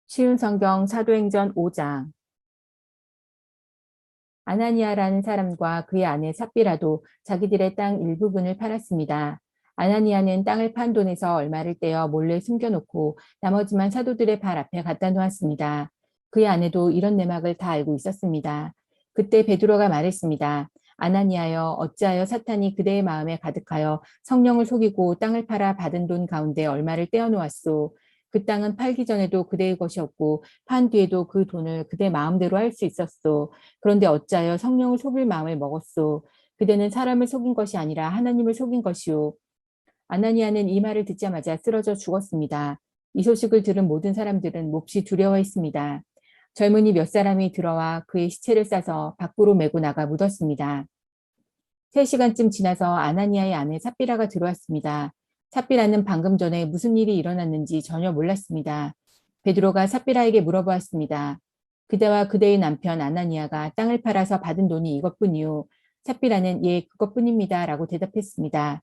쉬운 성경 사도행전 5장. 아나니아라는 사람과 그의 아내 삽비라도 자기들의 땅 일부분을 팔았습니다. 아나니아는 땅을 판 돈에서 얼마를 떼어 몰래 숨겨놓고 나머지만 사도들의 발 앞에 갖다 놓았습니다. 그의 아내도 이런 내막을 다 알고 있었습니다. 그때 베드로가 말했습니다. 아나니아여, 어찌하여 사탄이 그대의 마음에 가득하여 성령을 속이고 땅을 팔아 받은 돈 가운데 얼마를 떼어 놓았소. 그 땅은 팔기 전에도 그대의 것이었고 판 뒤에도 그 돈을 그대 마음대로 할 수 있었소. 그런데 어찌하여 성령을 속일 마음을 먹었소. 그대는 사람을 속인 것이 아니라 하나님을 속인 것이오. 아나니아는 이 말을 듣자마자 쓰러져 죽었습니다. 이 소식을 들은 모든 사람들은 몹시 두려워했습니다. 젊은이 몇 사람이 들어와 그의 시체를 싸서 밖으로 메고 나가 묻었습니다. 3시간쯤 지나서 아나니아의 아내 삽비라가 들어왔습니다. 삽비라는 방금 전에 무슨 일이 일어났는지 전혀 몰랐습니다. 베드로가 삽비라에게 물어보았습니다. 그대와 그대의 남편 아나니아가 땅을 팔아서 받은 돈이 이것뿐이요. 삽비라는 예, 그것뿐입니다. 라고 대답했습니다.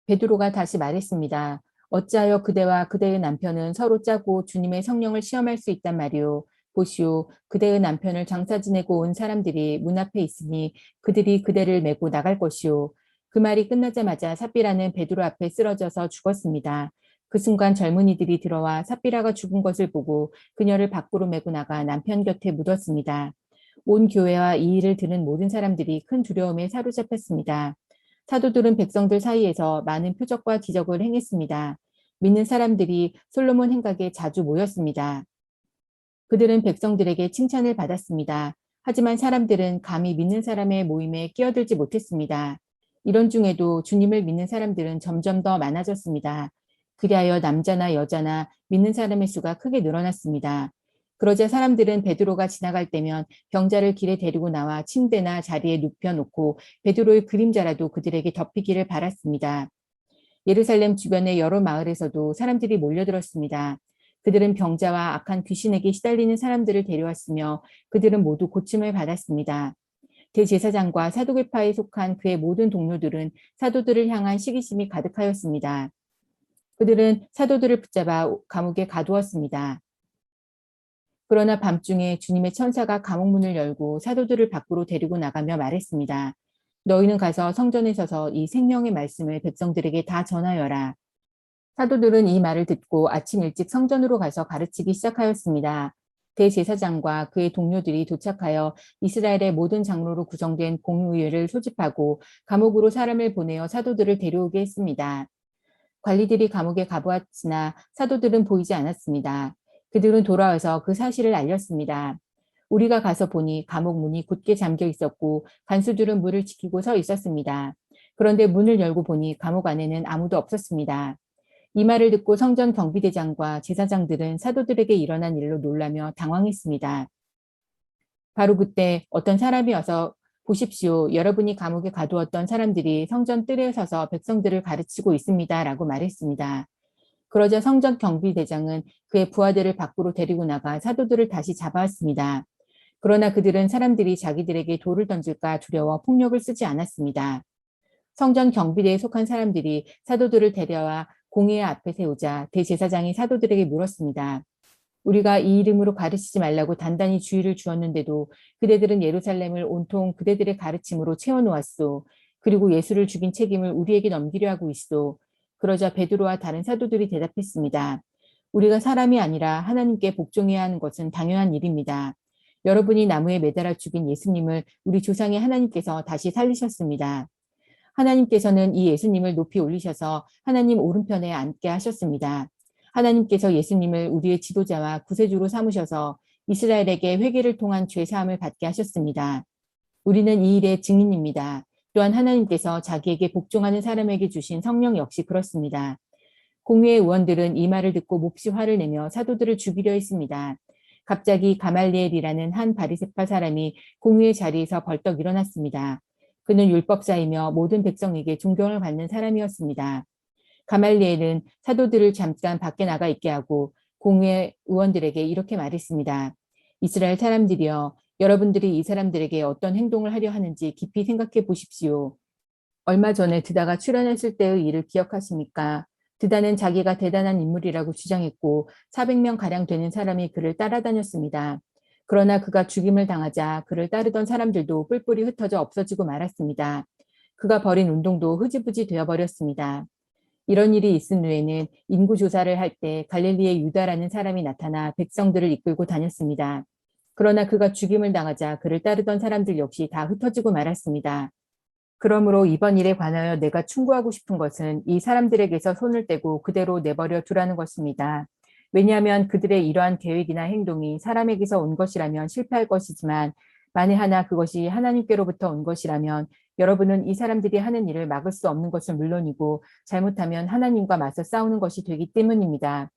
베드로가 다시 말했습니다. 어찌하여 그대와 그대의 남편은 서로 짜고 주님의 성령을 시험할 수 있단 말이오. 보시오, 그대의 남편을 장사 지내고 온 사람들이 문 앞에 있으니 그들이 그대를 메고 나갈 것이오. 그 말이 끝나자마자 삽비라는 베드로 앞에 쓰러져서 죽었습니다. 그 순간 젊은이들이 들어와 삽비라가 죽은 것을 보고 그녀를 밖으로 메고 나가 남편 곁에 묻었습니다. 온 교회와 이 일을 들은 모든 사람들이 큰 두려움에 사로잡혔습니다. 사도들은 백성들 사이에서 많은 표적과 기적을 행했습니다. 믿는 사람들이 솔로몬 행각에 자주 모였습니다. 그들은 백성들에게 칭찬을 받았습니다. 하지만 사람들은 감히 믿는 사람의 모임에 끼어들지 못했습니다. 이런 중에도 주님을 믿는 사람들은 점점 더 많아졌습니다. 그리하여 남자나 여자나 믿는 사람의 수가 크게 늘어났습니다. 그러자 사람들은 베드로가 지나갈 때면 병자를 길에 데리고 나와 침대나 자리에 눕혀놓고 베드로의 그림자라도 그들에게 덮이기를 바랐습니다. 예루살렘 주변의 여러 마을에서도 사람들이 몰려들었습니다. 그들은 병자와 악한 귀신에게 시달리는 사람들을 데려왔으며 그들은 모두 고침을 받았습니다. 대제사장과 사두개파에 속한 그의 모든 동료들은 사도들을 향한 시기심이 가득하였습니다. 그들은 사도들을 붙잡아 감옥에 가두었습니다. 그러나 밤중에 주님의 천사가 감옥 문을 열고 사도들을 밖으로 데리고 나가며 말했습니다. 너희는 가서 성전에 서서 이 생명의 말씀을 백성들에게 다 전하여라. 사도들은 이 말을 듣고 아침 일찍 성전으로 가서 가르치기 시작하였습니다. 대제사장과 그의 동료들이 도착하여 이스라엘의 모든 장로로 구성된 공의회를 소집하고 감옥으로 사람을 보내어 사도들을 데려오게 했습니다. 관리들이 감옥에 가보았으나 사도들은 보이지 않았습니다. 그들은 돌아와서 그 사실을 알렸습니다. 우리가 가서 보니 감옥 문이 굳게 잠겨 있었고 간수들은 문을 지키고 서 있었습니다. 그런데 문을 열고 보니 감옥 안에는 아무도 없었습니다. 이 말을 듣고 성전 경비대장과 제사장들은 사도들에게 일어난 일로 놀라며 당황했습니다. 바로 그때 어떤 사람이 와서 보십시오. 여러분이 감옥에 가두었던 사람들이 성전 뜰에 서서 백성들을 가르치고 있습니다. 라고 말했습니다. 그러자 성전 경비대장은 그의 부하들을 밖으로 데리고 나가 사도들을 다시 잡아왔습니다. 그러나 그들은 사람들이 자기들에게 돌을 던질까 두려워 폭력을 쓰지 않았습니다. 성전 경비대에 속한 사람들이 사도들을 데려와 공회 앞에 세우자 대제사장이 사도들에게 물었습니다. 우리가 이 이름으로 가르치지 말라고 단단히 주의를 주었는데도 그대들은 예루살렘을 온통 그대들의 가르침으로 채워놓았소. 그리고 예수를 죽인 책임을 우리에게 넘기려 하고 있소. 그러자 베드로와 다른 사도들이 대답했습니다. 우리가 사람이 아니라 하나님께 복종해야 하는 것은 당연한 일입니다. 여러분이 나무에 매달아 죽인 예수님을 우리 조상의 하나님께서 다시 살리셨습니다. 하나님께서는 이 예수님을 높이 올리셔서 하나님 오른편에 앉게 하셨습니다. 하나님께서 예수님을 우리의 지도자와 구세주로 삼으셔서 이스라엘에게 회개를 통한 죄 사함을 받게 하셨습니다. 우리는 이 일의 증인입니다. 또한 하나님께서 자기에게 복종하는 사람에게 주신 성령 역시 그렇습니다. 공회의 의원들은 이 말을 듣고 몹시 화를 내며 사도들을 죽이려 했습니다. 갑자기 가말리엘이라는 한 바리새파 사람이 공회의 자리에서 벌떡 일어났습니다. 그는 율법사이며 모든 백성에게 존경을 받는 사람이었습니다. 가말리엘은 사도들을 잠깐 밖에 나가 있게 하고 공회 의원들에게 이렇게 말했습니다. 이스라엘 사람들이여, 여러분들이 이 사람들에게 어떤 행동을 하려 하는지 깊이 생각해 보십시오. 얼마 전에 드다가 출연했을 때의 일을 기억하십니까? 드다는 자기가 대단한 인물이라고 주장했고 400명가량 되는 사람이 그를 따라다녔습니다. 그러나 그가 죽임을 당하자 그를 따르던 사람들도 뿔뿔이 흩어져 없어지고 말았습니다. 그가 벌인 운동도 흐지부지 되어버렸습니다. 이런 일이 있은 후에는 인구 조사를 할 때 갈릴리의 유다라는 사람이 나타나 백성들을 이끌고 다녔습니다. 그러나 그가 죽임을 당하자 그를 따르던 사람들 역시 다 흩어지고 말았습니다. 그러므로 이번 일에 관하여 내가 충고하고 싶은 것은 이 사람들에게서 손을 떼고 그대로 내버려 두라는 것입니다. 왜냐하면 그들의 이러한 계획이나 행동이 사람에게서 온 것이라면 실패할 것이지만 만에 하나 그것이 하나님께로부터 온 것이라면 여러분은 이 사람들이 하는 일을 막을 수 없는 것은 물론이고 잘못하면 하나님과 맞서 싸우는 것이 되기 때문입니다.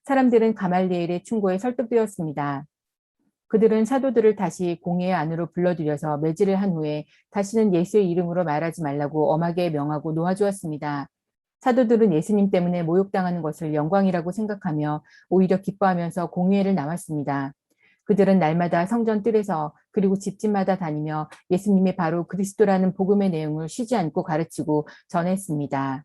사람들은 가말리엘의 충고에 설득되었습니다. 그들은 사도들을 다시 공회 안으로 불러들여서 매질을 한 후에 다시는 예수의 이름으로 말하지 말라고 엄하게 명하고 놓아주었습니다. 사도들은 예수님 때문에 모욕당하는 것을 영광이라고 생각하며 오히려 기뻐하면서 공회를 나왔습니다. 그들은 날마다 성전 뜰에서 그리고 집집마다 다니며 예수님이 바로 그리스도라는 복음의 내용을 쉬지 않고 가르치고 전했습니다.